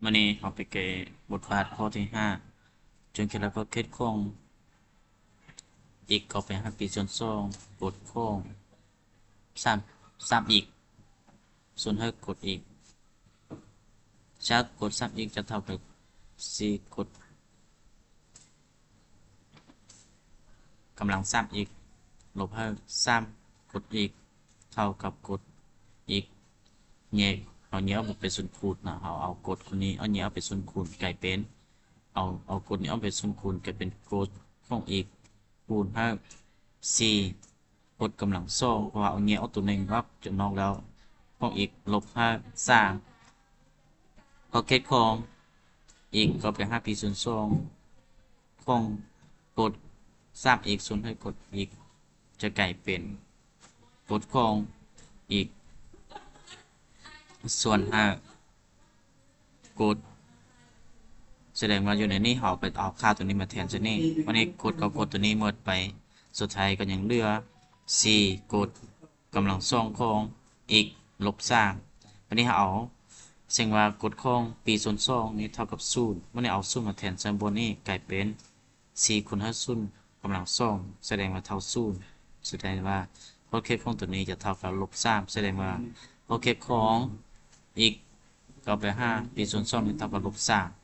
วันนี้เราไปเกะบทบาทข้อที่5จนเกิดแล้วก็คิดโค้งอีกก็ไปหาปีส่วนสองกดโค้ง3อีกส่วนให้กดอีกจากกด3อีกจะเท่ากับ4กดกำลัง3อีกลบให้3กดอีกเท่ากับกดอีกเนี่ยเอาเนี้ยเอาไปส่วนคูณนะเอากดคนนี้เอาเนี้ยเอาไปส่วนคูณกลายเป็นเอากดนี้เอาไปส่วนคูณกลายเป็นกดของอีกคูณให้4กดกำลังสองเพราะว่าเอาเนี้ยเอาตัวหนึ่งวับจนนอกแล้วของอีกลบให้3ก็เก็ตของอีกก็ไป5 p ส่วน2ของกด3อีกส่วนให้กดอีกจะกลายเป็นกดของอีกส่วนกดแสดงว่าอยู่ในนี้เราไปเอาค่าตัวนี้มาแทนจะนี่วันนี้กดกับกดตัวนี้หมดไปสุดท้ายก็ยังเหลือ4กดกำลังสองของอีกลบ3วันนี้เราเอาสิ่งว่ากดของปีส่วน2นี้เท่ากับ0วันนี้เอา0มาแทนส่วนบนนี้กลายเป็น4คูณ50กำลัง2แสดงว่าเท่า0แสดงว่าโปรเคปของตัวนี้จะเท่ากับลบ3แสดงว่าโปรเคปของอีกก็ไป5ปีส่วน2นี้เท่ากับลบ3